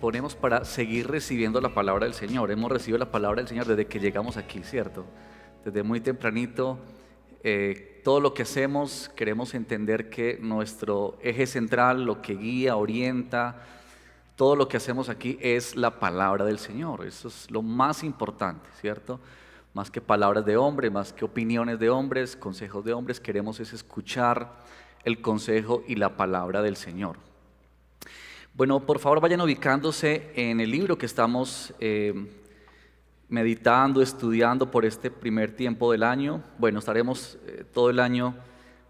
disponemos para seguir recibiendo la palabra del Señor. Hemos recibido la palabra del Señor desde que llegamos aquí, ¿cierto? Desde muy tempranito, todo lo que hacemos queremos entender que nuestro eje central, lo que guía, orienta, todo lo que hacemos aquí es la palabra del Señor. Eso es lo más importante, ¿cierto? Más que palabras de hombre, más que opiniones de hombres, consejos de hombres, queremos es escuchar el consejo y la palabra del Señor. Bueno, por favor vayan ubicándose en el libro que estamos meditando, estudiando por este primer tiempo del año. Bueno, estaremos todo el año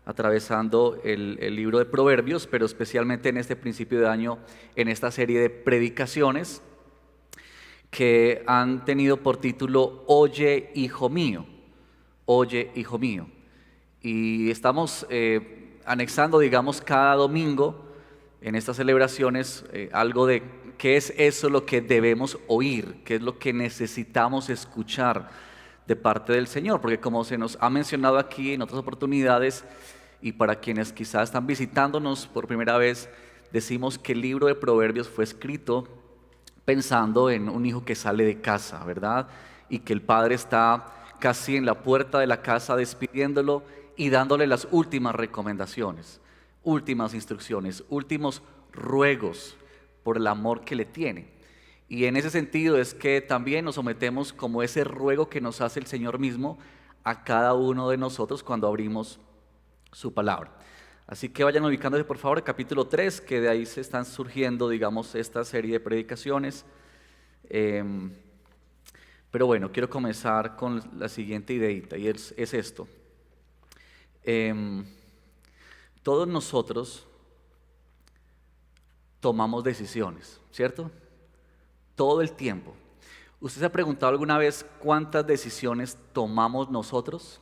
atravesando el libro de Proverbios, pero especialmente en este principio de año, en esta serie de predicaciones que han tenido por título Oye, hijo mío, oye, hijo mío. Y estamos anexando, digamos, cada domingo en estas celebraciones algo de qué es eso lo que debemos oír, qué es lo que necesitamos escuchar de parte del Señor, porque como se nos ha mencionado aquí en otras oportunidades y para quienes quizás están visitándonos por primera vez, decimos que el libro de Proverbios fue escrito pensando en un hijo que sale de casa, ¿verdad? Y que el padre está casi en la puerta de la casa despidiéndolo y dándole las últimas recomendaciones, últimas instrucciones, últimos ruegos por el amor que le tiene. Y en ese sentido es que también nos sometemos como ese ruego que nos hace el Señor mismo a cada uno de nosotros cuando abrimos su palabra. Así que vayan ubicándose por favor el capítulo 3, que de ahí se están surgiendo, digamos, esta serie de predicaciones. Pero bueno, quiero comenzar con la siguiente ideita y es esto. Todos nosotros tomamos decisiones, ¿cierto? Todo el tiempo. ¿Usted se ha preguntado alguna vez cuántas decisiones tomamos nosotros?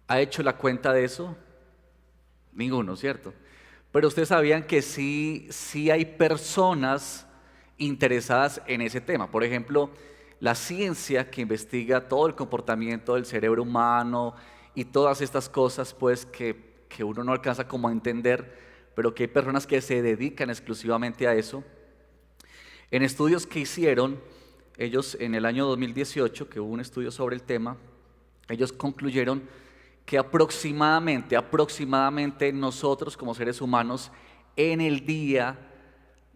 ¿Ha hecho la cuenta de eso? Ninguno, ¿cierto? Pero ustedes sabían que sí hay personas interesadas en ese tema. Por ejemplo, la ciencia que investiga todo el comportamiento del cerebro humano y todas estas cosas, pues que uno no alcanza como a entender, pero que hay personas que se dedican exclusivamente a eso. En estudios que hicieron, ellos en el año 2018, que hubo un estudio sobre el tema, ellos concluyeron que aproximadamente nosotros como seres humanos en el día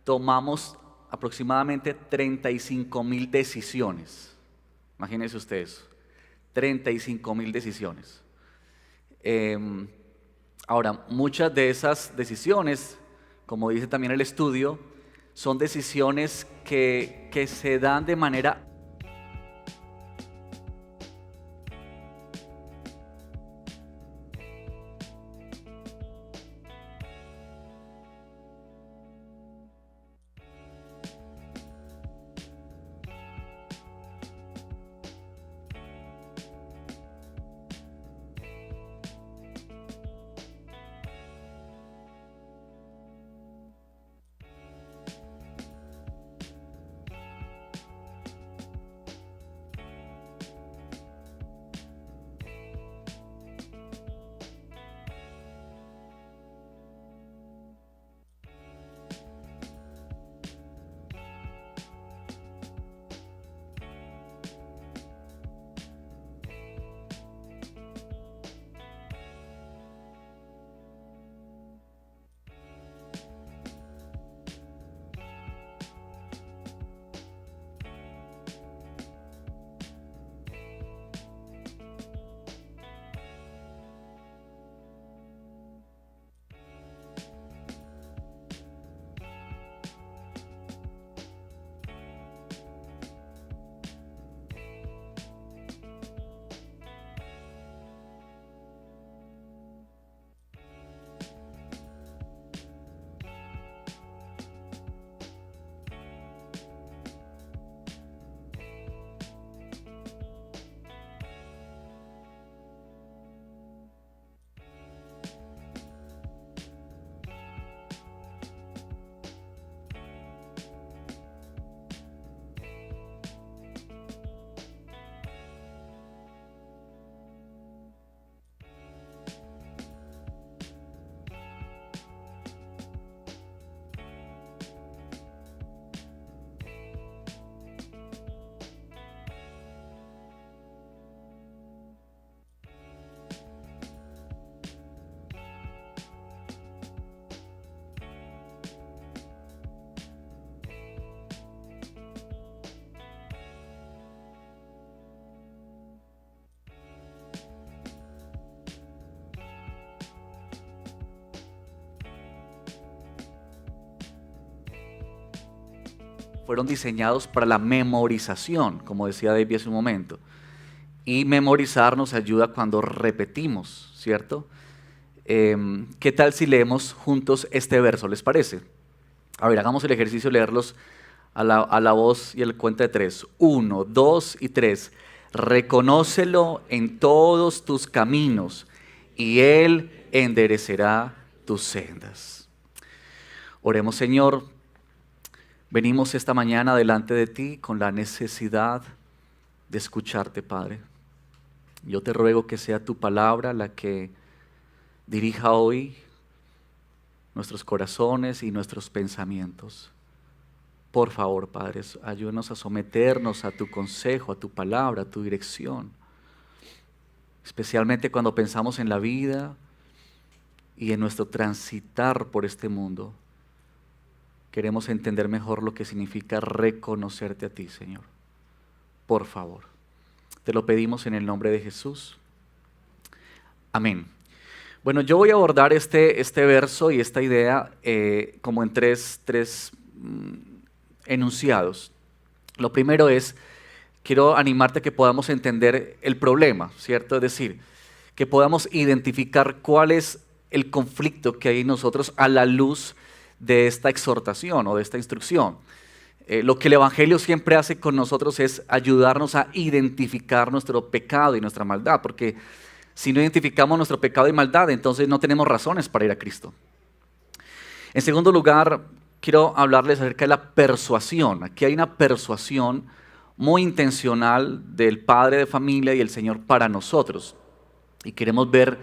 tomamos aproximadamente 35,000 decisiones. Imagínense ustedes, 35,000 decisiones. Ahora, muchas de esas decisiones, como dice también el estudio, son decisiones que se dan de manera fueron diseñados para la memorización, como decía David hace un momento. Y memorizar nos ayuda cuando repetimos, ¿cierto? ¿Qué tal si leemos juntos este verso? ¿Les parece? A ver, hagamos el ejercicio de leerlos a la voz y el cuenta de 3. 1, 2 y 3. Reconócelo en todos tus caminos y Él enderecerá tus sendas. Oremos, Señor. Venimos esta mañana delante de ti con la necesidad de escucharte, Padre. Yo te ruego que sea tu palabra la que dirija hoy nuestros corazones y nuestros pensamientos. Por favor, Padre, ayúdanos a someternos a tu consejo, a tu palabra, a tu dirección. Especialmente cuando pensamos en la vida y en nuestro transitar por este mundo. Queremos entender mejor lo que significa reconocerte a ti, Señor. Por favor. Te lo pedimos en el nombre de Jesús. Amén. Bueno, yo voy a abordar este verso y esta idea como en tres enunciados. Lo primero es, quiero animarte a que podamos entender el problema, ¿cierto? Es decir, que podamos identificar cuál es el conflicto que hay en nosotros a la luz de esta exhortación o de esta instrucción. Lo que el Evangelio siempre hace con nosotros es ayudarnos a identificar nuestro pecado y nuestra maldad, porque si no identificamos nuestro pecado y maldad, entonces no tenemos razones para ir a Cristo. En segundo lugar, quiero hablarles acerca de la persuasión. Aquí hay una persuasión muy intencional del padre de familia y el Señor para nosotros. Y queremos ver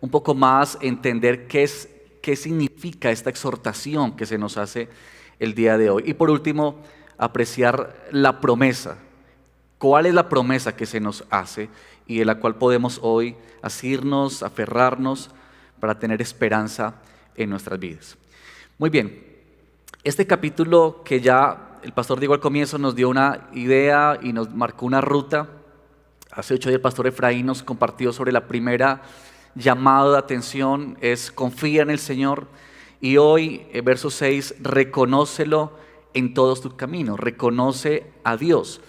un poco más, entender qué significa esta exhortación que se nos hace el día de hoy. Y por último, apreciar la promesa. ¿Cuál es la promesa que se nos hace y de la cual podemos hoy asirnos, aferrarnos para tener esperanza en nuestras vidas? Muy bien, este capítulo que ya el pastor Diego al comienzo nos dio una idea y nos marcó una ruta. Hace 8 días el pastor Efraín nos compartió sobre la primera llamado de atención, es confía en el Señor. Y hoy, verso 6, reconócelo en todos tus caminos, reconoce a Dios.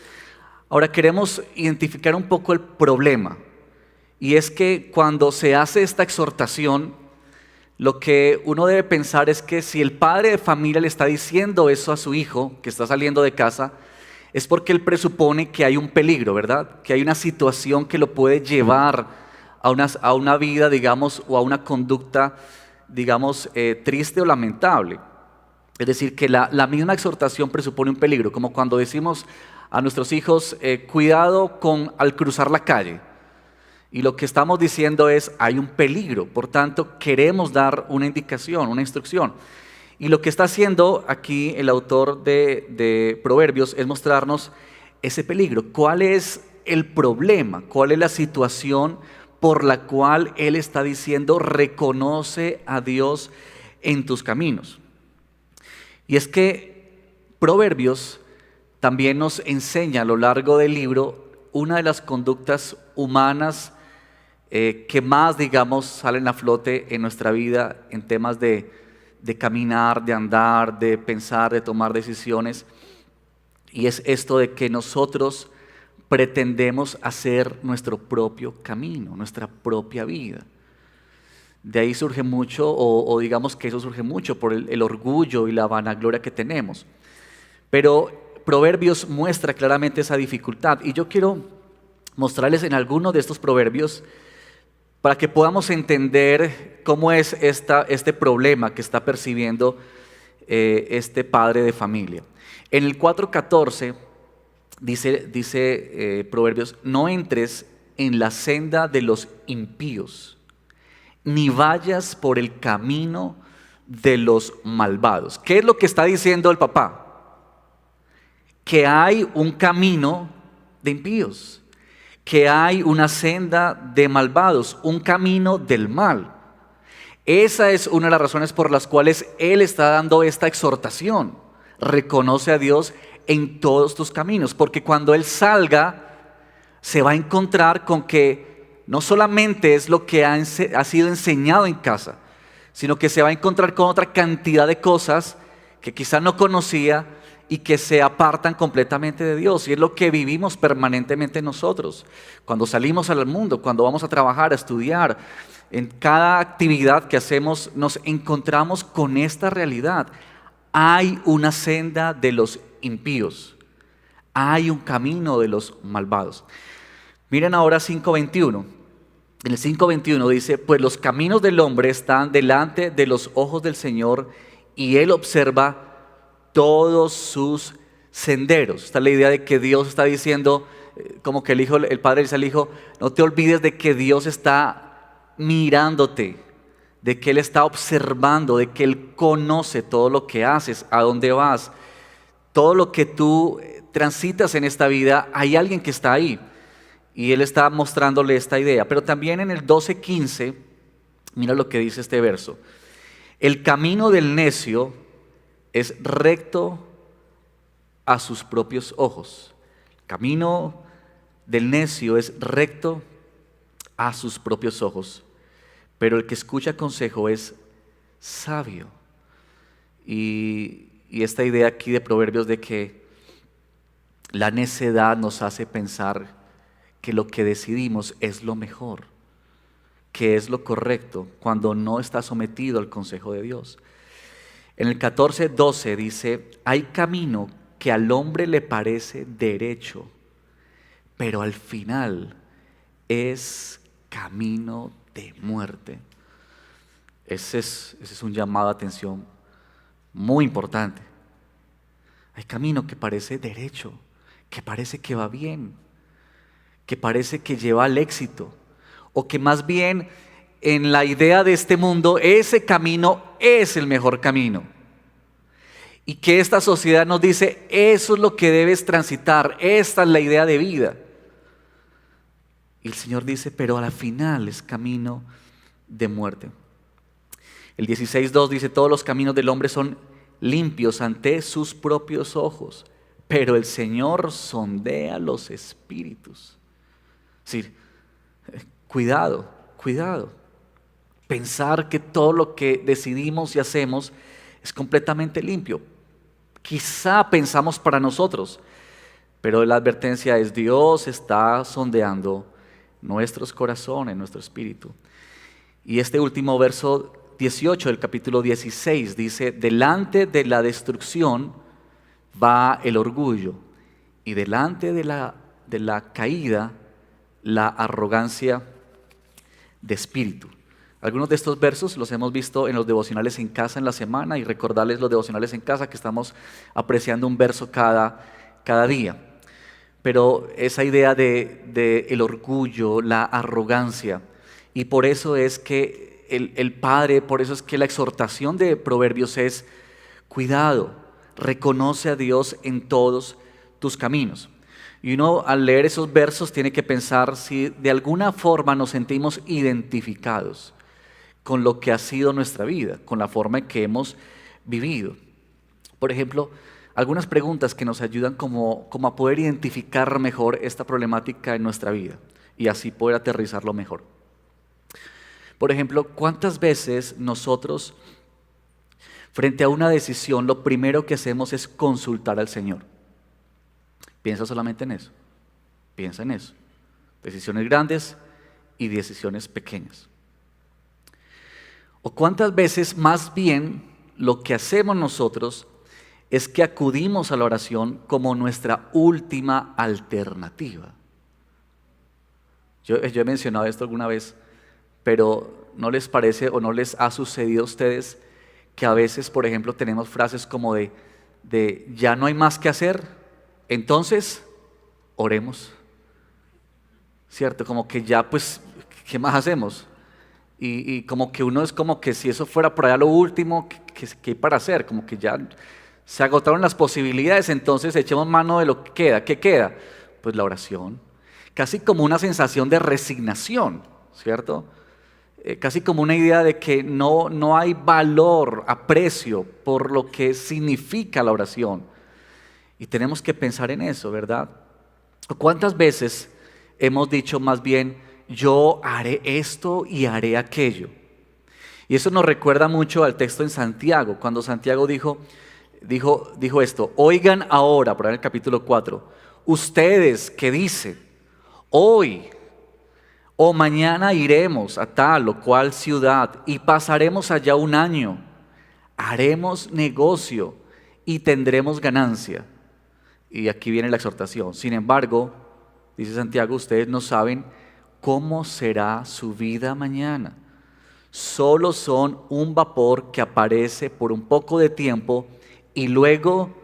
Ahora queremos identificar un poco el problema, y es que cuando se hace esta exhortación, lo que uno debe pensar es que si el padre de familia le está diciendo eso a su hijo que está saliendo de casa, es porque él presupone que hay un peligro, ¿verdad? Que hay una situación que lo puede llevar a una vida, digamos, o a una conducta, digamos, triste o lamentable. Es decir, que la misma exhortación presupone un peligro, como cuando decimos a nuestros hijos, cuidado al cruzar la calle. Y lo que estamos diciendo es, hay un peligro, por tanto, queremos dar una indicación, una instrucción. Y lo que está haciendo aquí el autor de Proverbios es mostrarnos ese peligro. ¿Cuál es el problema? ¿Cuál es la situación por la cual él está diciendo, reconoce a Dios en tus caminos? Y es que Proverbios también nos enseña a lo largo del libro una de las conductas humanas que más, digamos, salen a flote en nuestra vida en temas de caminar, de andar, de pensar, de tomar decisiones. Y es esto de que nosotros pretendemos hacer nuestro propio camino, nuestra propia vida. De ahí surge mucho, o digamos que eso surge mucho por el orgullo y la vanagloria que tenemos. Pero Proverbios muestra claramente esa dificultad. Y yo quiero mostrarles en algunos de estos proverbios para que podamos entender cómo es este problema que está percibiendo este padre de familia. En el 4:14 dice Proverbios, no entres en la senda de los impíos, ni vayas por el camino de los malvados. ¿Qué es lo que está diciendo el papá? Que hay un camino de impíos, que hay una senda de malvados, un camino del mal. Esa es una de las razones por las cuales él está dando esta exhortación. Reconoce a Dios en todos tus caminos, porque cuando él salga, se va a encontrar con que no solamente es lo que ha sido enseñado en casa, sino que se va a encontrar con otra cantidad de cosas que quizá no conocía y que se apartan completamente de Dios. Y es lo que vivimos permanentemente nosotros. Cuando salimos al mundo, cuando vamos a trabajar, a estudiar, en cada actividad que hacemos nos encontramos con esta realidad. Hay una senda de los impíos. Hay un camino de los malvados. Miren ahora 5:21. En el 5:21 dice, pues los caminos del hombre están delante de los ojos del Señor y Él observa todos sus senderos. Esta es la idea de que Dios está diciendo, como que el padre dice al hijo, no te olvides de que Dios está mirándote, de que Él está observando, de que Él conoce todo lo que haces, a dónde vas, todo lo que tú transitas en esta vida, hay alguien que está ahí. Y Él está mostrándole esta idea. Pero también en el 12:15, mira lo que dice este verso. El camino del necio es recto a sus propios ojos. El camino del necio es recto a sus propios ojos. Pero el que escucha consejo es sabio. Y esta idea aquí de Proverbios de que la necedad nos hace pensar que lo que decidimos es lo mejor, que es lo correcto, cuando no está sometido al consejo de Dios. En el 14:12 dice, hay camino que al hombre le parece derecho, pero al final es camino de muerte. Ese es un llamado a atención muy importante. Hay camino que parece derecho, que parece que va bien, que parece que lleva al éxito, o que más bien en la idea de este mundo ese camino es el mejor camino, y que esta sociedad nos dice eso es lo que debes transitar, esta es la idea de vida. Y el Señor dice, pero a la final es camino de muerte. El 16:2 dice, todos los caminos del hombre son limpios ante sus propios ojos, pero el Señor sondea los espíritus. Es decir, cuidado. Pensar que todo lo que decidimos y hacemos es completamente limpio. Quizá pensamos para nosotros, pero la advertencia es Dios está sondeando nuestros corazones, nuestro espíritu. Y este último verso 18 del capítulo 16 dice, delante de la destrucción va el orgullo y delante de la caída la arrogancia de espíritu. Algunos de estos versos los hemos visto en los devocionales en casa en la semana, y recordarles los devocionales en casa que estamos apreciando un verso cada día. Pero esa idea de el orgullo, la arrogancia, y por eso es que el Padre, por eso es que la exhortación de Proverbios es cuidado, reconoce a Dios en todos tus caminos. Y uno al leer esos versos tiene que pensar si de alguna forma nos sentimos identificados con lo que ha sido nuestra vida, con la forma en que hemos vivido. Por ejemplo, algunas preguntas que nos ayudan como a poder identificar mejor esta problemática en nuestra vida y así poder aterrizarlo mejor. Por ejemplo, ¿cuántas veces nosotros, frente a una decisión, lo primero que hacemos es consultar al Señor? Piensa solamente en eso. Piensa en eso. Decisiones grandes y decisiones pequeñas. ¿O cuántas veces más bien lo que hacemos nosotros es que acudimos a la oración como nuestra última alternativa? Yo he mencionado esto alguna vez, pero ¿no les parece o no les ha sucedido a ustedes que a veces, por ejemplo, tenemos frases como de ya no hay más que hacer, entonces oremos? ¿Cierto? Como que ya pues, ¿qué más hacemos? Y como que uno es como que si eso fuera por allá lo último, ¿qué hay para hacer? Como que ya se agotaron las posibilidades, entonces echemos mano de lo que queda. ¿Qué queda? Pues la oración. Casi como una sensación de resignación, ¿cierto? Casi como una idea de que no hay valor, aprecio por lo que significa la oración. Y tenemos que pensar en eso, ¿verdad? ¿Cuántas veces hemos dicho más bien, yo haré esto y haré aquello? Y eso nos recuerda mucho al texto en Santiago, cuando Santiago dijo, dijo esto: oigan ahora, por ahí en el capítulo 4, ustedes que dicen, hoy o mañana iremos a tal o cual ciudad y pasaremos allá un año, haremos negocio y tendremos ganancia. Y aquí viene la exhortación. Sin embargo, dice Santiago, ustedes no saben cómo será su vida mañana. Solo son un vapor que aparece por un poco de tiempo y luego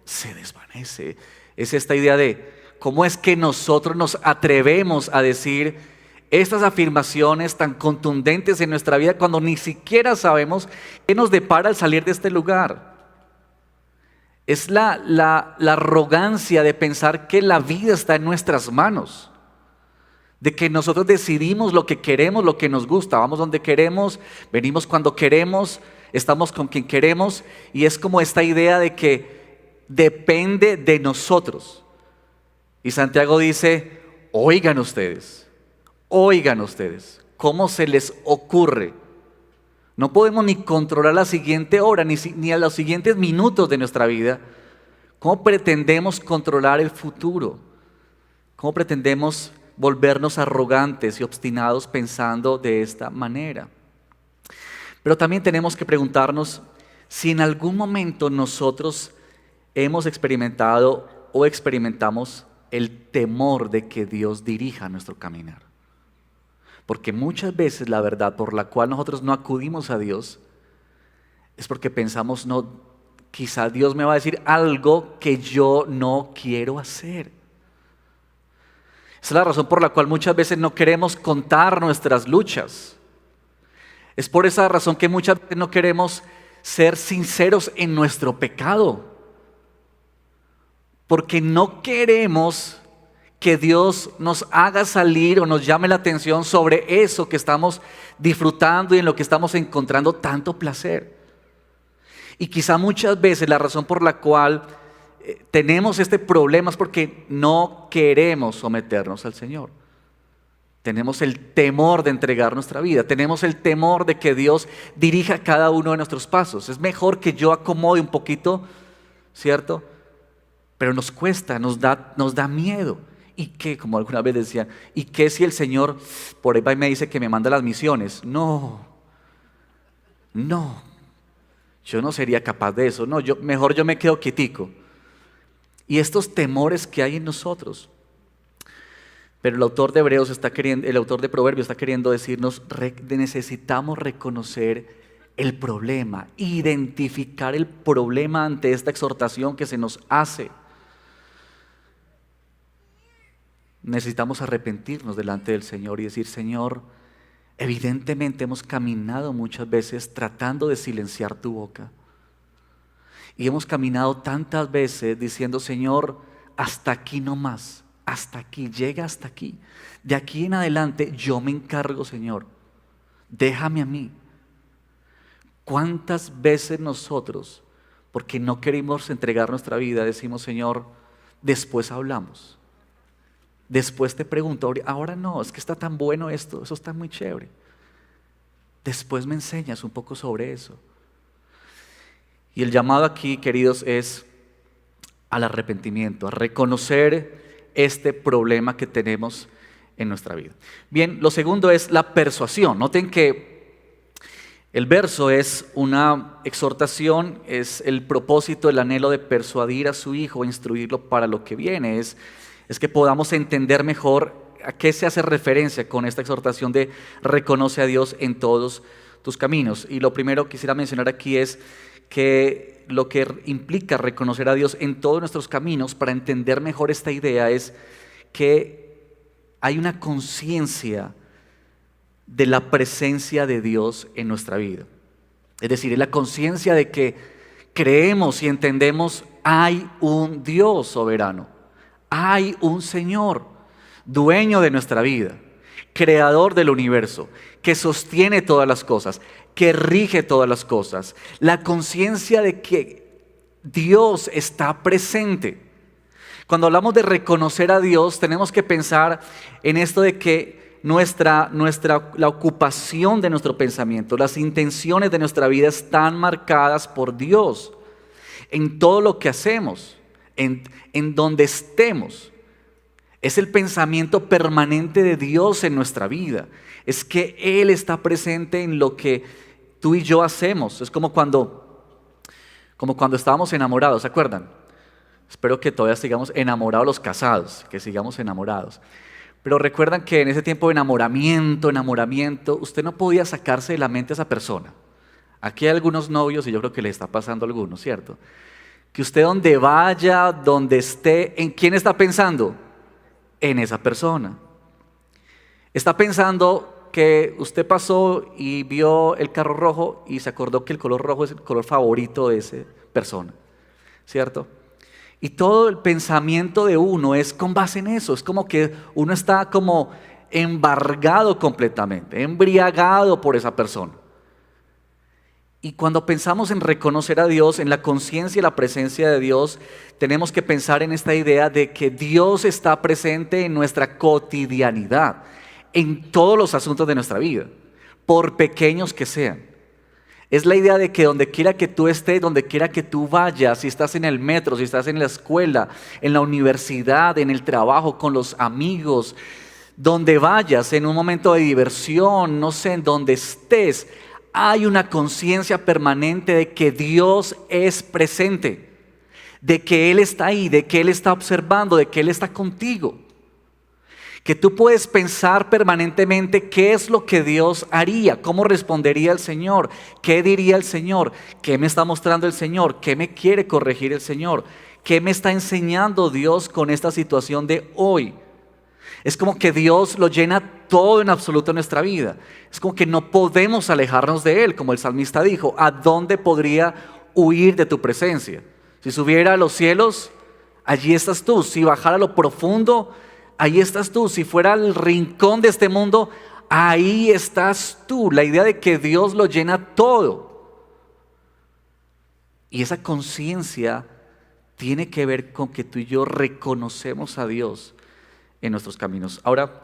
se desvanece. Es esta idea de cómo es que nosotros nos atrevemos a decir estas afirmaciones tan contundentes en nuestra vida cuando ni siquiera sabemos qué nos depara al salir de este lugar. Es la arrogancia de pensar que la vida está en nuestras manos, de que nosotros decidimos lo que queremos, lo que nos gusta, vamos donde queremos, venimos cuando queremos, estamos con quien queremos, y es como esta idea de que depende de nosotros. Y Santiago dice, oigan ustedes, ¿cómo se les ocurre? No podemos ni controlar la siguiente hora, ni a los siguientes minutos de nuestra vida. ¿Cómo pretendemos controlar el futuro? ¿Cómo pretendemos volvernos arrogantes y obstinados pensando de esta manera? Pero también tenemos que preguntarnos si en algún momento nosotros hemos experimentado o experimentamos el temor de que Dios dirija nuestro caminar. Porque muchas veces la verdad por la cual nosotros no acudimos a Dios es porque pensamos, no, quizá Dios me va a decir algo que yo no quiero hacer. Esa es la razón por la cual muchas veces no queremos contar nuestras luchas. Es por esa razón que muchas veces no queremos ser sinceros en nuestro pecado. Porque no queremos que Dios nos haga salir o nos llame la atención sobre eso que estamos disfrutando y en lo que estamos encontrando tanto placer. Y quizá muchas veces la razón por la cual tenemos este problema es porque no queremos someternos al Señor. Tenemos el temor de entregar nuestra vida, tenemos el temor de que Dios dirija cada uno de nuestros pasos. Es mejor que yo acomode un poquito, ¿cierto? Pero nos cuesta, nos da miedo. ¿Y qué? Como alguna vez decían, ¿y qué si el Señor por ahí va y me dice que me manda las misiones? No, yo no sería capaz de eso. No, mejor yo me quedo quietico. Y estos temores que hay en nosotros. Pero el autor de el autor de Proverbios está queriendo decirnos, necesitamos reconocer el problema, identificar el problema ante esta exhortación que se nos hace. Necesitamos arrepentirnos delante del Señor y decir, Señor, evidentemente hemos caminado muchas veces tratando de silenciar tu boca. Y hemos caminado tantas veces diciendo, Señor, hasta aquí no más, hasta aquí, llega hasta aquí. De aquí en adelante yo me encargo, Señor, déjame a mí. ¿Cuántas veces nosotros, porque no queremos entregar nuestra vida, decimos, Señor, después hablamos? Después te pregunto, ahora no, es que está tan bueno esto, eso está muy chévere. Después me enseñas un poco sobre eso. Y el llamado aquí, queridos, es al arrepentimiento, a reconocer este problema que tenemos en nuestra vida. Bien, lo segundo es la persuasión. Noten que el verso es una exhortación, es el propósito, el anhelo de persuadir a su hijo, instruirlo para lo que viene, es que podamos entender mejor a qué se hace referencia con esta exhortación de reconoce a Dios en todos tus caminos. Y lo primero que quisiera mencionar aquí es que lo que implica reconocer a Dios en todos nuestros caminos, para entender mejor esta idea, es que hay una conciencia de la presencia de Dios en nuestra vida. Es decir, es la conciencia de que creemos y entendemos hay un Dios soberano. Hay un Señor, dueño de nuestra vida, creador del universo, que sostiene todas las cosas, que rige todas las cosas. La conciencia de que Dios está presente. Cuando hablamos de reconocer a Dios, tenemos que pensar en esto de que la ocupación de nuestro pensamiento, las intenciones de nuestra vida están marcadas por Dios. en todo lo que hacemos, en donde estemos. Es el pensamiento permanente de Dios en nuestra vida. Es que Él está presente en lo que tú y yo hacemos. Es como cuando estábamos enamorados, ¿se acuerdan? Espero que todavía sigamos enamorados los casados, que sigamos enamorados. Pero recuerdan que en ese tiempo de enamoramiento, usted no podía sacarse de la mente a esa persona. Aquí hay algunos novios, y yo creo que le está pasando a algunos, ¿cierto? Que usted donde vaya, donde esté, ¿en quién está pensando? En esa persona. Está pensando que usted pasó y vio el carro rojo y se acordó que el color rojo es el color favorito de esa persona, ¿cierto? Y todo el pensamiento de uno es con base en eso. Es como que uno está como embargado completamente, embriagado por esa persona. Y cuando pensamos en reconocer a Dios, en la conciencia y la presencia de Dios, tenemos que pensar en esta idea de que Dios está presente en nuestra cotidianidad, en todos los asuntos de nuestra vida, por pequeños que sean. Es la idea de que donde quiera que tú estés, donde quiera que tú vayas, si estás en el metro, si estás en la escuela, en la universidad, en el trabajo, con los amigos, donde vayas, en un momento de diversión, no sé, en donde estés, hay una conciencia permanente de que Dios es presente, de que Él está ahí, de que Él está observando, de que Él está contigo. Que tú puedes pensar permanentemente qué es lo que Dios haría, cómo respondería el Señor, qué diría el Señor, qué me está mostrando el Señor, qué me quiere corregir el Señor, qué me está enseñando Dios con esta situación de hoy. Es como que Dios lo llena todo en absoluto en nuestra vida. Es como que no podemos alejarnos de Él, como el salmista dijo. ¿A dónde podría huir de tu presencia? Si subiera a los cielos, allí estás tú. Si bajara a lo profundo, ahí estás tú. Si fuera al rincón de este mundo, ahí estás tú. La idea de que Dios lo llena todo. Y esa conciencia tiene que ver con que tú y yo reconocemos a Dios en nuestros caminos. Ahora,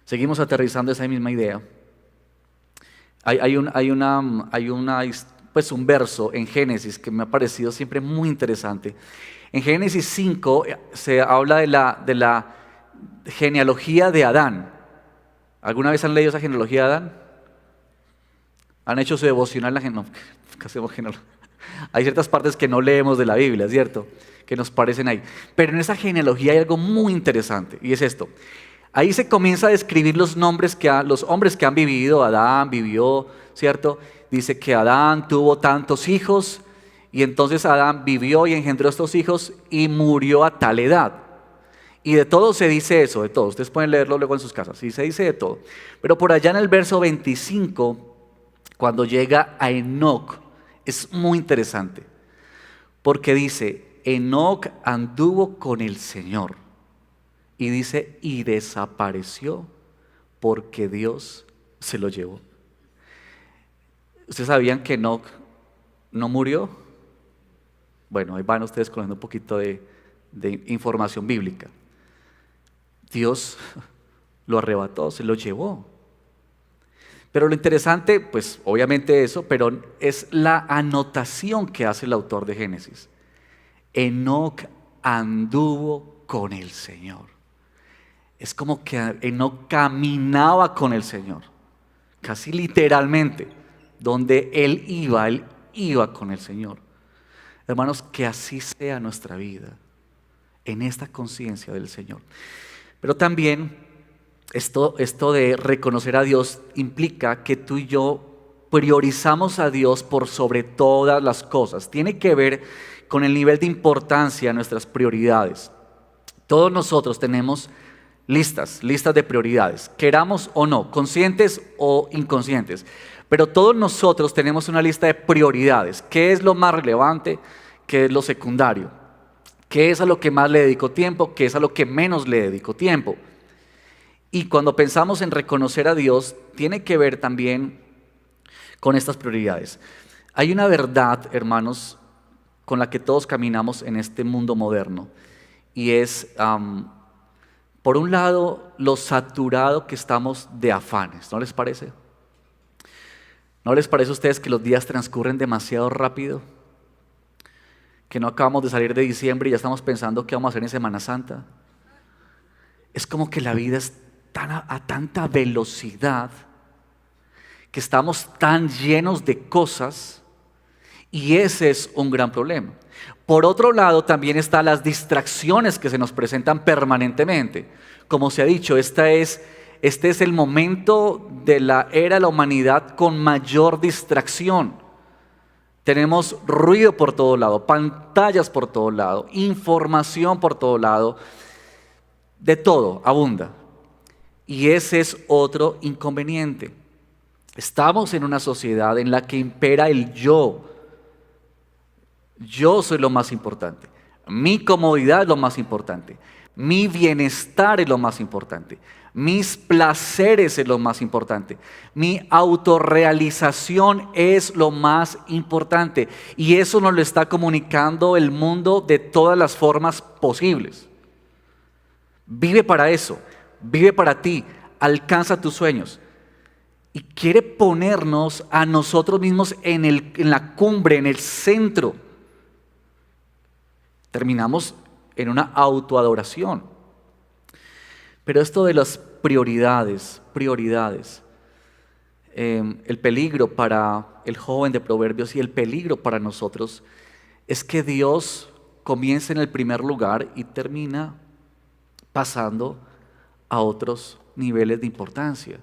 seguimos aterrizando esa misma idea. Hay un verso en Génesis que me ha parecido siempre muy interesante. En Génesis 5 se habla de la genealogía de Adán. ¿Alguna vez han leído esa genealogía de Adán? ¿Han hecho su devocional? Hay ciertas partes que no leemos de la Biblia, ¿cierto? Que nos parecen ahí. Pero en esa genealogía hay algo muy interesante, y es esto. Ahí se comienza a describir los hombres que han vivido. Adán vivió, ¿cierto? Dice que Adán tuvo tantos hijos, y entonces Adán vivió y engendró estos hijos y murió a tal edad. Y de todo se dice eso, de todo. Ustedes pueden leerlo luego en sus casas. Sí, se dice de todo. Pero por allá en el verso 25, cuando llega a Enoc, es muy interesante. Porque dice, Enoc anduvo con el Señor. Y dice, y desapareció porque Dios se lo llevó. ¿Ustedes sabían que Enoc no murió? Bueno, ahí van ustedes conociendo un poquito de información bíblica. Dios lo arrebató, se lo llevó. Pero lo interesante, pues obviamente eso, pero es la anotación que hace el autor de Génesis. Enoc anduvo con el Señor. Es como que Enoc caminaba con el Señor, casi literalmente, donde él iba con el Señor. Hermanos, que así sea nuestra vida, en esta conciencia del Señor. Pero también esto de reconocer a Dios implica que tú y yo priorizamos a Dios por sobre todas las cosas. Tiene que ver con el nivel de importancia de nuestras prioridades. Todos nosotros tenemos listas de prioridades, queramos o no, conscientes o inconscientes. Pero todos nosotros tenemos una lista de prioridades. ¿Qué es lo más relevante? ¿Qué es lo secundario? ¿Qué es a lo que más le dedico tiempo? ¿Qué es a lo que menos le dedico tiempo? Y cuando pensamos en reconocer a Dios, tiene que ver también con estas prioridades. Hay una verdad, hermanos, con la que todos caminamos en este mundo moderno. Y es, por un lado, lo saturado que estamos de afanes. ¿No les parece? ¿No les parece a ustedes que los días transcurren demasiado rápido? que no acabamos de salir de diciembre y ya estamos pensando qué vamos a hacer en Semana Santa. Es como que la vida es a tanta velocidad, que estamos tan llenos de cosas, y ese es un gran problema. Por otro lado, también están las distracciones que se nos presentan permanentemente. Como se ha dicho, este es el momento de la era de la humanidad con mayor distracción. Tenemos ruido por todo lado, pantallas por todo lado, información por todo lado, de todo abunda. Y ese es otro inconveniente. Estamos en una sociedad en la que impera el yo. Yo soy lo más importante. Mi comodidad es lo más importante. Mi bienestar es lo más importante. Mis placeres es lo más importante. Mi autorrealización es lo más importante. Y eso nos lo está comunicando el mundo de todas las formas posibles. Vive para eso. Vive para ti. Alcanza tus sueños. Y quiere ponernos a nosotros mismos en la cumbre, en el centro. Terminamos en una autoadoración. Pero esto de las prioridades, el peligro para el joven de Proverbios y el peligro para nosotros es que Dios comienza en el primer lugar y termina pasando a otros niveles de importancia,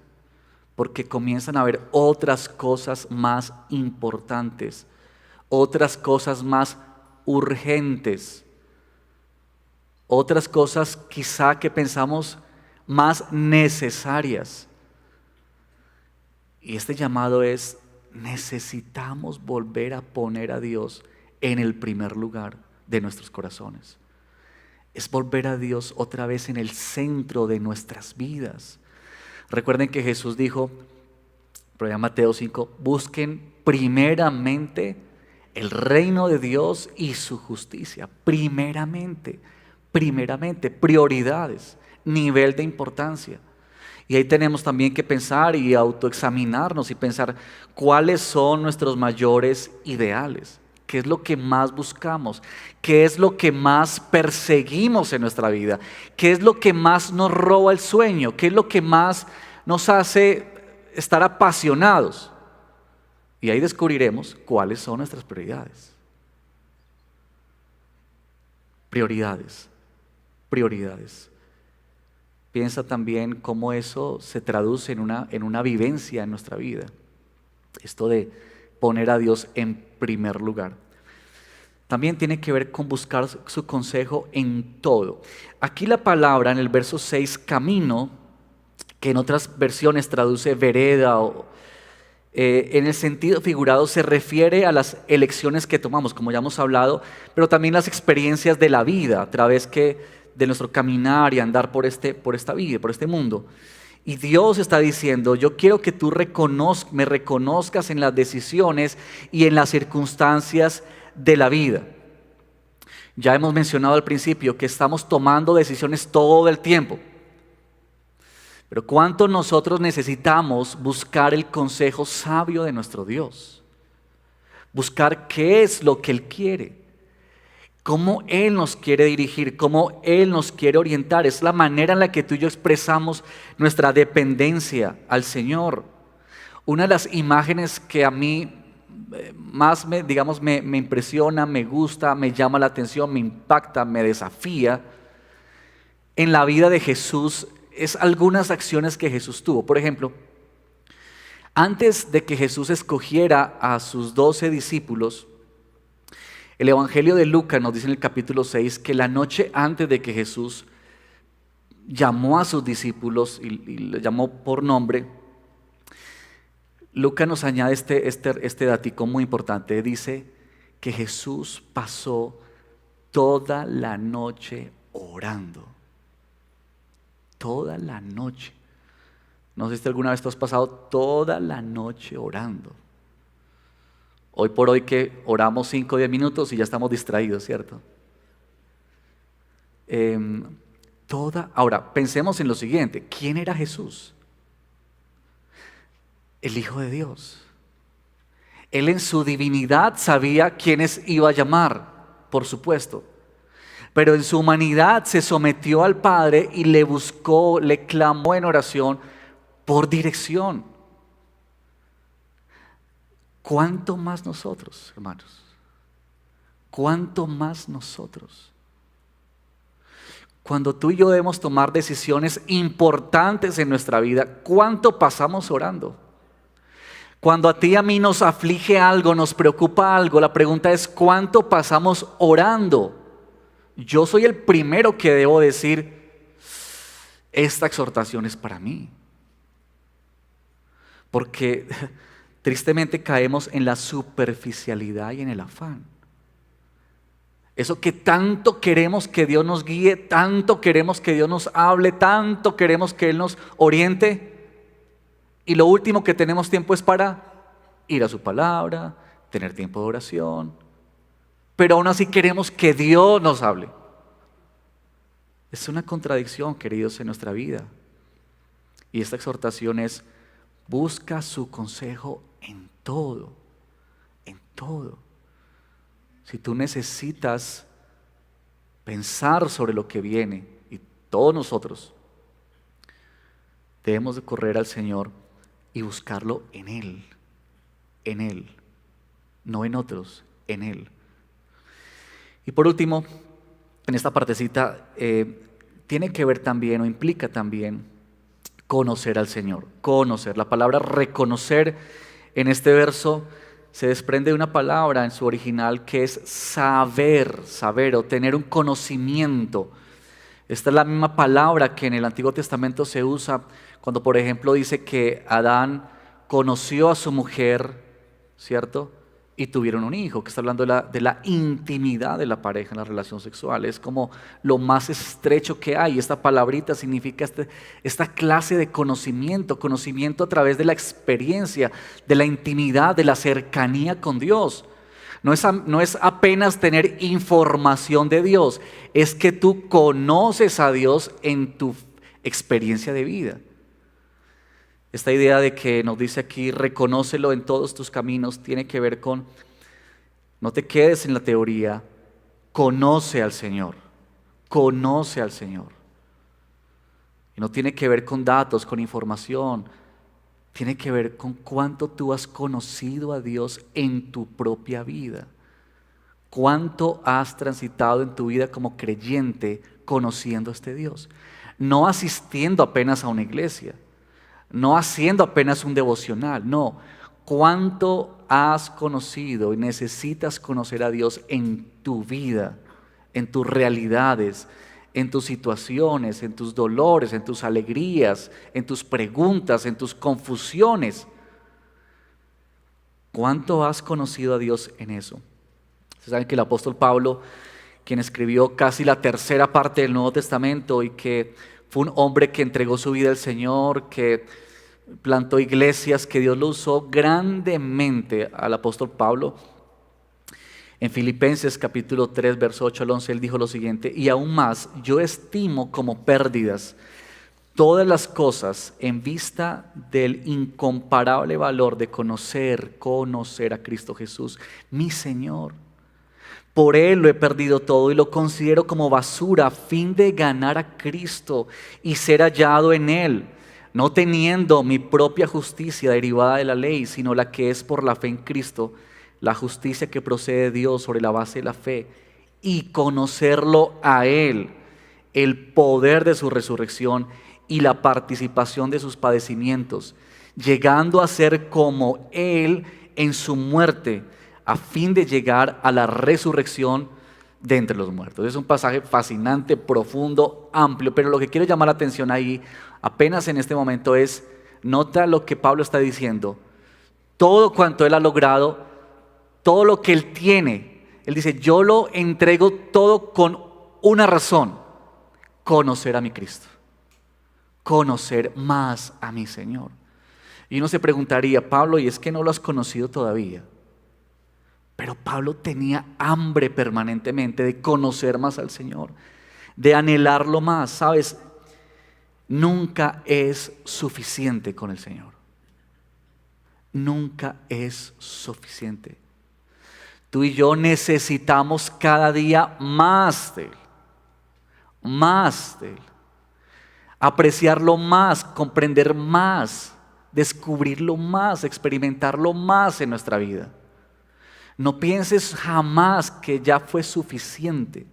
porque comienzan a haber otras cosas más importantes, otras cosas más urgentes, otras cosas quizá que pensamos más necesarias. Y este llamado es: necesitamos volver a poner a Dios en el primer lugar de nuestros corazones. Es volver a Dios otra vez en el centro de nuestras vidas. Recuerden que Jesús dijo, por allá en Mateo 5, busquen primeramente el reino de Dios y su justicia. Primeramente, prioridades, nivel de importancia. Y ahí tenemos también que pensar y autoexaminarnos y pensar cuáles son nuestros mayores ideales. ¿Qué es lo que más buscamos? ¿Qué es lo que más perseguimos en nuestra vida? ¿Qué es lo que más nos roba el sueño? ¿Qué es lo que más nos hace estar apasionados? Y ahí descubriremos cuáles son nuestras prioridades. Prioridades. Piensa también cómo eso se traduce en una vivencia en nuestra vida. Esto de poner a Dios en primer lugar. También tiene que ver con buscar su consejo en todo. Aquí la palabra en el verso 6, camino, que en otras versiones traduce vereda, en el sentido figurado se refiere a las elecciones que tomamos, como ya hemos hablado, pero también las experiencias de la vida a través de nuestro caminar y andar por esta vida, por este mundo. Y Dios está diciendo: yo quiero que tú me reconozcas en las decisiones y en las circunstancias de la vida. Ya hemos mencionado al principio que estamos tomando decisiones todo el tiempo. Pero ¿cuánto nosotros necesitamos buscar el consejo sabio de nuestro Dios? Buscar qué es lo que Él quiere, cómo Él nos quiere dirigir, cómo Él nos quiere orientar. Es la manera en la que tú y yo expresamos nuestra dependencia al Señor. Una de las imágenes que a mí más me impresiona, me gusta, me llama la atención, me impacta, me desafía en la vida de Jesús es algunas acciones que Jesús tuvo. Por ejemplo, antes de que Jesús escogiera a sus 12 discípulos, el Evangelio de Lucas nos dice en el capítulo 6 que la noche antes de que Jesús llamó a sus discípulos y le llamó por nombre, Lucas nos añade este datico muy importante. Dice que Jesús pasó toda la noche orando. Toda la noche. No sé si alguna vez tú has pasado toda la noche orando. Hoy por hoy que oramos 5 o 10 minutos y ya estamos distraídos, ¿cierto? Ahora, pensemos en lo siguiente. ¿Quién era Jesús? El Hijo de Dios. Él en su divinidad sabía quiénes iba a llamar. por supuesto. Pero en su humanidad se sometió al Padre y le buscó, le clamó en oración por dirección. ¿Cuánto más nosotros, hermanos? ¿Cuánto más nosotros? Cuando tú y yo debemos tomar decisiones importantes en nuestra vida, ¿cuánto pasamos orando? Cuando a ti y a mí nos aflige algo, nos preocupa algo, la pregunta es ¿cuánto pasamos orando? Yo soy el primero que debo decir, esta exhortación es para mí. Porque tristemente caemos en la superficialidad y en el afán. Eso que tanto queremos que Dios nos guíe, tanto queremos que Dios nos hable, tanto queremos que Él nos oriente. Y lo último que tenemos tiempo es para ir a su palabra, tener tiempo de oración. Pero aún así queremos que Dios nos hable. Es una contradicción, queridos, en nuestra vida. Y esta exhortación es, busca su consejo en todo, en todo. Si tú necesitas pensar sobre lo que viene, y todos nosotros debemos de correr al Señor y buscarlo en Él, no en otros, en Él. Y por último, en esta partecita tiene que ver también o implica también conocer al Señor, conocer. La palabra reconocer en este verso se desprende de una palabra en su original que es saber o tener un conocimiento. Esta es la misma palabra que en el Antiguo Testamento se usa cuando, por ejemplo, dice que Adán conoció a su mujer, ¿cierto? Y tuvieron un hijo, que está hablando de la intimidad de la pareja en la relación sexual. Es como lo más estrecho que hay. Esta palabrita significa esta clase de conocimiento a través de la experiencia, de la intimidad, de la cercanía con Dios. No es apenas tener información de Dios, es que tú conoces a Dios en tu experiencia de vida. Esta idea de que nos dice aquí, reconócelo en todos tus caminos, tiene que ver con, no te quedes en la teoría, conoce al Señor, conoce al Señor. Y no tiene que ver con datos, con información, tiene que ver con cuánto tú has conocido a Dios en tu propia vida. Cuánto has transitado en tu vida como creyente conociendo a este Dios. No asistiendo apenas a una iglesia, no haciendo apenas un devocional, no. ¿Cuánto has conocido y necesitas conocer a Dios en tu vida, en tus realidades, en tus situaciones, en tus dolores, en tus alegrías, en tus preguntas, en tus confusiones? ¿Cuánto has conocido a Dios en eso? Ustedes saben que el apóstol Pablo, quien escribió casi la tercera parte del Nuevo Testamento y que fue un hombre que entregó su vida al Señor, que plantó iglesias, que Dios lo usó grandemente al apóstol Pablo. En Filipenses capítulo 3, verso 8 al 11, él dijo lo siguiente: y aún más, yo estimo como pérdidas todas las cosas en vista del incomparable valor de conocer a Cristo Jesús, mi Señor. Por Él lo he perdido todo y lo considero como basura a fin de ganar a Cristo y ser hallado en Él, no teniendo mi propia justicia derivada de la ley, sino la que es por la fe en Cristo, la justicia que procede de Dios sobre la base de la fe, y conocerlo a Él, el poder de su resurrección y la participación de sus padecimientos, llegando a ser como Él en su muerte, a fin de llegar a la resurrección de entre los muertos. Es un pasaje fascinante, profundo, amplio, pero lo que quiero llamar la atención ahí, apenas en este momento, es, nota lo que Pablo está diciendo, todo cuanto él ha logrado, todo lo que él tiene, él dice, yo lo entrego todo con una razón: conocer a mi Cristo, conocer más a mi Señor. Y uno se preguntaría, Pablo, ¿y es que no lo has conocido todavía? Pero Pablo tenía hambre permanentemente de conocer más al Señor, de anhelarlo más. ¿Sabes? Nunca es suficiente con el Señor. Nunca es suficiente. Tú y yo necesitamos cada día más de Él, más de Él. Apreciarlo más, comprender más, descubrirlo más, experimentarlo más en nuestra vida. No pienses jamás que ya fue suficiente,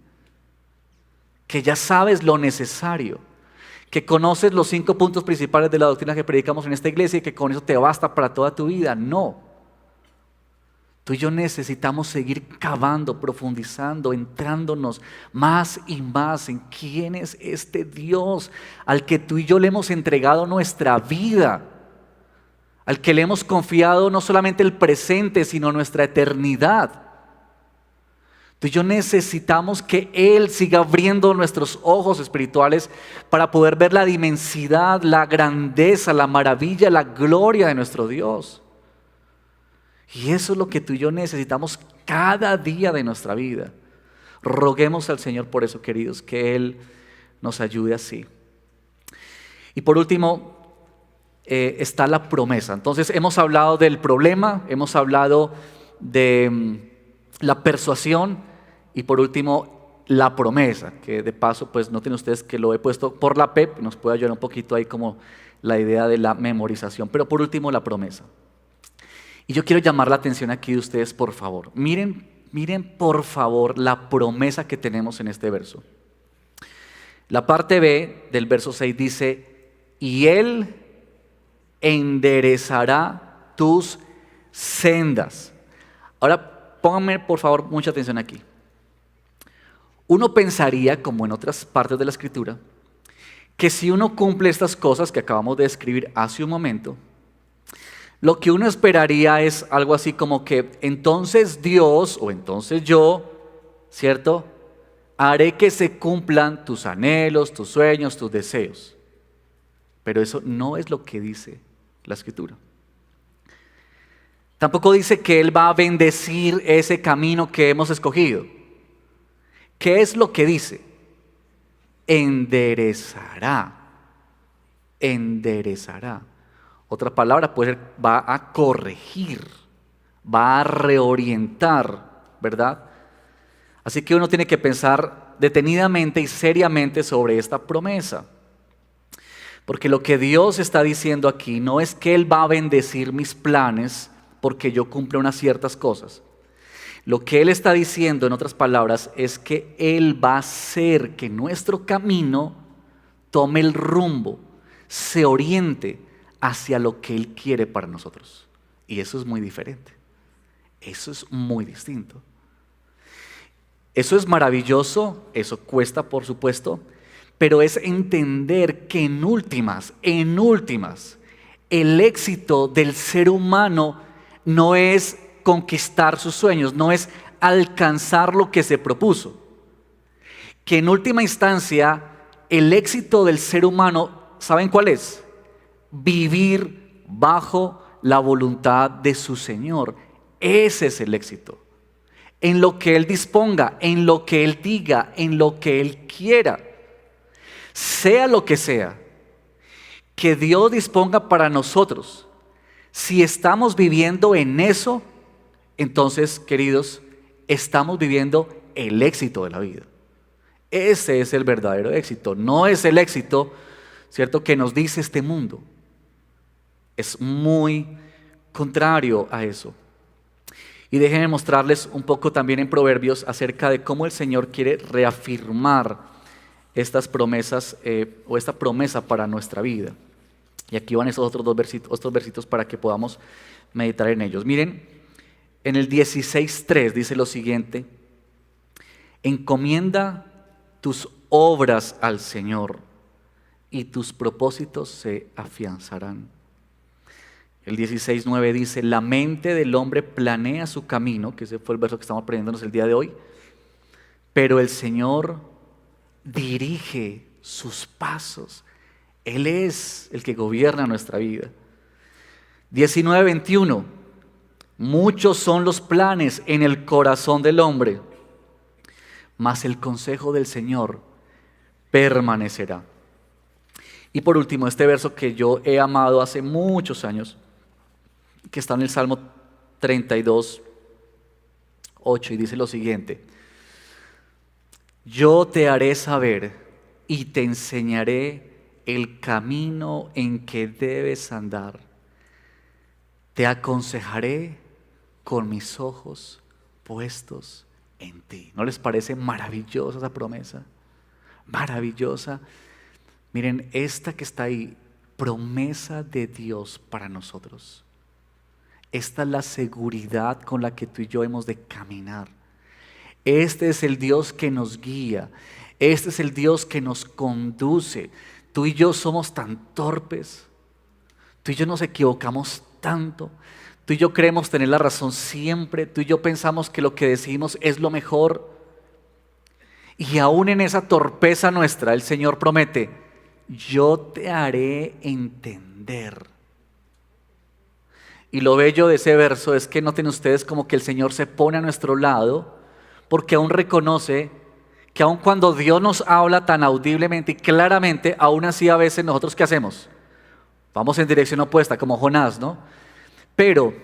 que ya sabes lo necesario, que conoces los 5 puntos principales de la doctrina que predicamos en esta iglesia y que con eso te basta para toda tu vida. No. Tú y yo necesitamos seguir cavando, profundizando, entrándonos más y más en quién es este Dios al que tú y yo le hemos entregado nuestra vida, al que le hemos confiado no solamente el presente, sino nuestra eternidad. Tú y yo necesitamos que Él siga abriendo nuestros ojos espirituales para poder ver la inmensidad, la grandeza, la maravilla, la gloria de nuestro Dios. Y eso es lo que tú y yo necesitamos cada día de nuestra vida. Roguemos al Señor por eso, queridos, que Él nos ayude así. Y por último, está la promesa. Entonces hemos hablado del problema, hemos hablado de la persuasión y por último la promesa, que de paso pues noten ustedes que lo he puesto por la PEP, nos puede ayudar un poquito ahí como la idea de la memorización, pero por último la promesa. Y yo quiero llamar la atención aquí de ustedes, por favor. Miren por favor la promesa que tenemos en este verso. La parte B del verso 6 dice, y Él enderezará tus sendas. Ahora pónganme por favor mucha atención aquí. Uno pensaría, como en otras partes de la Escritura, que si uno cumple estas cosas que acabamos de describir hace un momento, lo que uno esperaría es algo así como que entonces Dios o entonces yo, ¿cierto? Haré que se cumplan tus anhelos, tus sueños, tus deseos. Pero eso no es lo que dice la Escritura. Tampoco dice que Él va a bendecir ese camino que hemos escogido. ¿Qué es lo que dice? Enderezará. Enderezará. Otra palabra puede ser, va a corregir, va a reorientar, ¿verdad? Así que uno tiene que pensar detenidamente y seriamente sobre esta promesa. Porque lo que Dios está diciendo aquí no es que Él va a bendecir mis planes porque yo cumpla unas ciertas cosas. Lo que Él está diciendo, en otras palabras, es que Él va a hacer que nuestro camino tome el rumbo, se oriente hacia lo que Él quiere para nosotros. Y eso es muy diferente. Eso es muy distinto. Eso es maravilloso, eso cuesta por supuesto, pero es entender que en últimas, el éxito del ser humano no es conquistar sus sueños, no es alcanzar lo que se propuso. Que en última instancia, el éxito del ser humano, ¿saben cuál es? Vivir bajo la voluntad de su Señor. Ese es el éxito. En lo que Él disponga, en lo que Él diga, en lo que Él quiera. Sea lo que sea, que Dios disponga para nosotros. Si estamos viviendo en eso, entonces, queridos, estamos viviendo el éxito de la vida. Ese es el verdadero éxito. No es el éxito, ¿cierto?, que nos dice este mundo. Es muy contrario a eso. Y déjenme mostrarles un poco también en Proverbios acerca de cómo el Señor quiere reafirmar estas promesas o esta promesa para nuestra vida. Y aquí van esos otros versitos para que podamos meditar en ellos. Miren, en el 16:3 dice lo siguiente: encomienda tus obras al Señor y tus propósitos se afianzarán. El 16:9 dice, la mente del hombre planea su camino, que ese fue el verso que estamos aprendiéndonos el día de hoy, pero el Señor dirige sus pasos. Él es el que gobierna nuestra vida. 19:21, muchos son los planes en el corazón del hombre, mas el consejo del Señor permanecerá. Y por último, este verso que yo he amado hace muchos años, que está en el Salmo 32, 8 y dice lo siguiente: yo te haré saber y te enseñaré el camino en que debes andar. Te aconsejaré con mis ojos puestos en ti. ¿No les parece maravillosa esa promesa? Maravillosa. Miren, esta que está ahí, promesa de Dios para nosotros. Esta es la seguridad con la que tú y yo hemos de caminar. Este es el Dios que nos guía. Este es el Dios que nos conduce. Tú y yo somos tan torpes. Tú y yo nos equivocamos tanto. Tú y yo creemos tener la razón siempre. Tú y yo pensamos que lo que decimos es lo mejor. Y aún en esa torpeza nuestra, el Señor promete: yo te haré entender. Y lo bello de ese verso es que noten ustedes como que el Señor se pone a nuestro lado, porque aún reconoce que aun cuando Dios nos habla tan audiblemente y claramente, aún así a veces nosotros ¿qué hacemos? Vamos en dirección opuesta, como Jonás, ¿no? Pero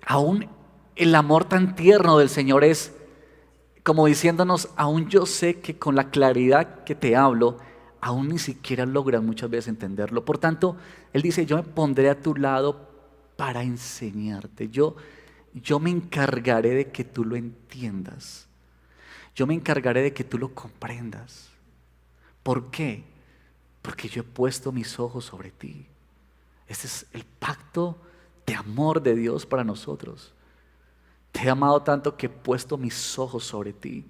aún el amor tan tierno del Señor es como diciéndonos: aún yo sé que con la claridad que te hablo, aún ni siquiera logras muchas veces entenderlo. Por tanto, Él dice: yo me pondré a tu lado para enseñarte. Yo me encargaré de que tú lo entiendas. Yo me encargaré de que tú lo comprendas. ¿Por qué? Porque yo he puesto mis ojos sobre ti. Este es el pacto de amor de Dios para nosotros. Te he amado tanto que he puesto mis ojos sobre ti.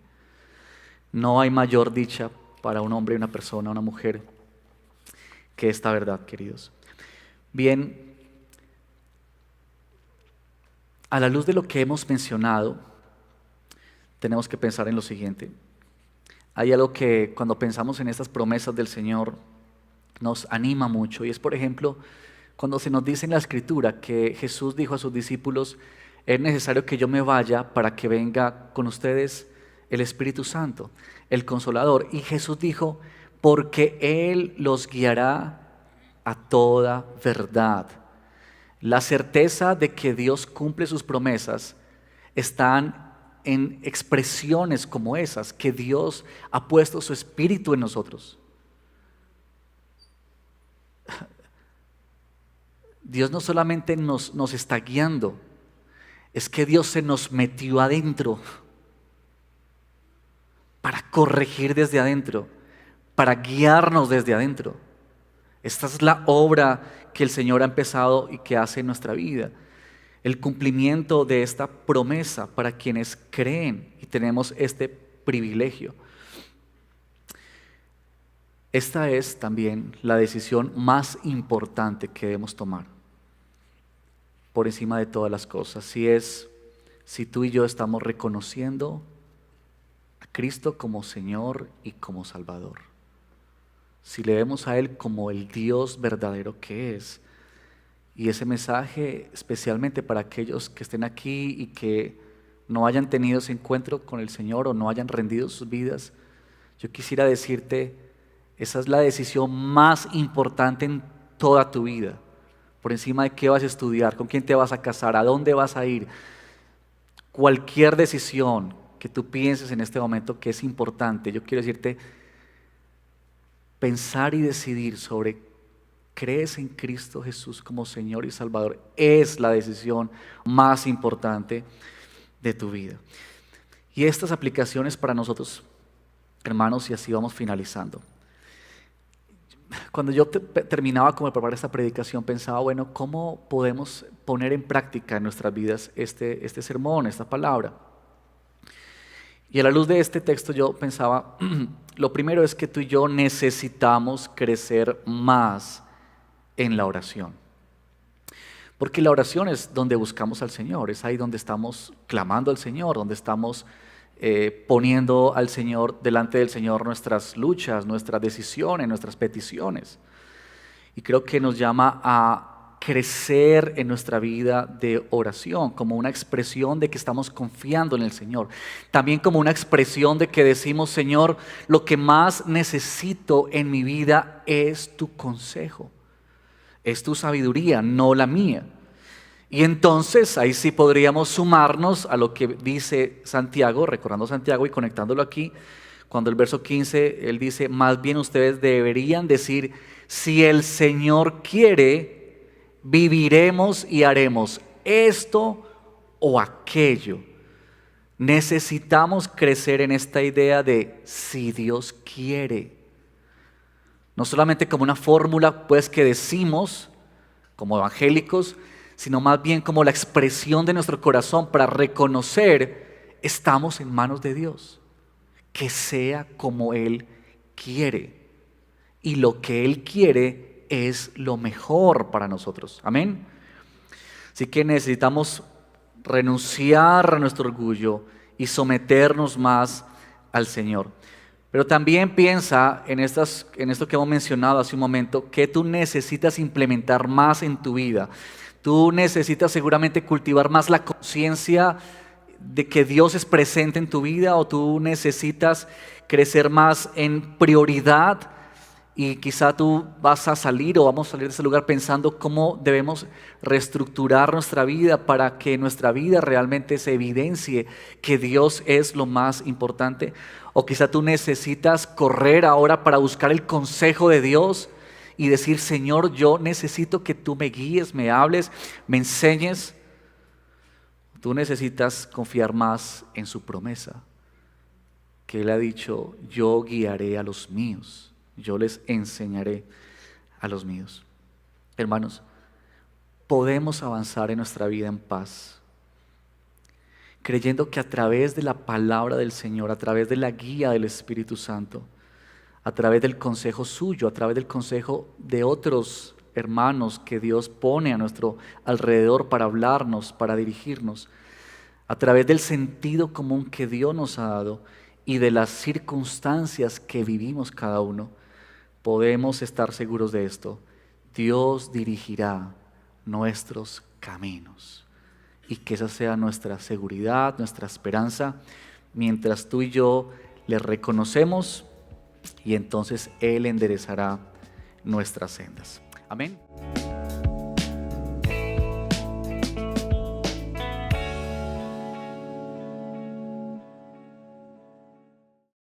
No hay mayor dicha para un hombre, una persona, una mujer que esta verdad, queridos. Bien, a la luz de lo que hemos mencionado, tenemos que pensar en lo siguiente. Hay algo que cuando pensamos en estas promesas del Señor nos anima mucho, y es, por ejemplo, cuando se nos dice en la Escritura que Jesús dijo a sus discípulos: es necesario que yo me vaya para que venga con ustedes el Espíritu Santo, el Consolador. Y Jesús dijo: porque Él los guiará a toda verdad. La certeza de que Dios cumple sus promesas están en expresiones como esas, que Dios ha puesto su Espíritu en nosotros. Dios no solamente nos está guiando, es que Dios se nos metió adentro para corregir desde adentro, para guiarnos desde adentro. Esta es la obra que el Señor ha empezado y que hace en nuestra vida. El cumplimiento de esta promesa para quienes creen y tenemos este privilegio. Esta es también la decisión más importante que debemos tomar por encima de todas las cosas. Si tú y yo estamos reconociendo a Cristo como Señor y como Salvador. Si le vemos a Él como el Dios verdadero que es. Y ese mensaje especialmente para aquellos que estén aquí y que no hayan tenido ese encuentro con el Señor o no hayan rendido sus vidas, yo quisiera decirte: esa es la decisión más importante en toda tu vida. Por encima de qué vas a estudiar, con quién te vas a casar, a dónde vas a ir. Cualquier decisión que tú pienses en este momento que es importante, yo quiero decirte: pensar y decidir sobre ¿crees en Cristo Jesús como Señor y Salvador? Es la decisión más importante de tu vida. Y estas aplicaciones para nosotros, hermanos, y así vamos finalizando. Cuando yo terminaba como de preparar esta predicación, pensaba: bueno, ¿cómo podemos poner en práctica en nuestras vidas este sermón, esta palabra? Y a la luz de este texto yo pensaba, lo primero es que tú y yo necesitamos crecer más en la oración. Porque la oración es donde buscamos al Señor, es ahí donde estamos clamando al Señor, donde estamos poniendo al Señor, delante del Señor, nuestras luchas, nuestras decisiones, nuestras peticiones. Y creo que nos llama a crecer en nuestra vida de oración, como una expresión de que estamos confiando en el Señor. También como una expresión de que decimos: Señor, lo que más necesito en mi vida es tu consejo, es tu sabiduría, no la mía. Y entonces ahí sí podríamos sumarnos a lo que dice Santiago, recordando Santiago y conectándolo aquí, cuando el verso 15, él dice, más bien ustedes deberían decir, si el Señor quiere, viviremos y haremos esto o aquello. Necesitamos crecer en esta idea de si Dios quiere. No solamente como una fórmula pues que decimos como evangélicos, sino más bien como la expresión de nuestro corazón para reconocer estamos en manos de Dios. Que sea como Él quiere. Y lo que Él quiere es lo mejor para nosotros. Amén. Así que necesitamos renunciar a nuestro orgullo y someternos más al Señor. Pero también piensa en esto que hemos mencionado hace un momento, que tú necesitas implementar más en tu vida. Tú necesitas seguramente cultivar más la conciencia de que Dios es presente en tu vida, o tú necesitas crecer más en prioridad, y quizá tú vas a salir o vamos a salir de ese lugar pensando cómo debemos reestructurar nuestra vida para que nuestra vida realmente se evidencie que Dios es lo más importante. O quizá tú necesitas correr ahora para buscar el consejo de Dios y decir, Señor, yo necesito que tú me guíes, me hables, me enseñes. Tú necesitas confiar más en su promesa, que Él ha dicho, yo guiaré a los míos. Yo les enseñaré a los míos. Hermanos, podemos avanzar en nuestra vida en paz, creyendo que a través de la palabra del Señor, a través de la guía del Espíritu Santo, a través del consejo suyo, a través del consejo de otros hermanos que Dios pone a nuestro alrededor para hablarnos, para dirigirnos, a través del sentido común que Dios nos ha dado y de las circunstancias que vivimos cada uno, podemos estar seguros de esto. Dios dirigirá nuestros caminos. Y que esa sea nuestra seguridad, nuestra esperanza, mientras tú y yo le reconocemos, y entonces Él enderezará nuestras sendas. Amén.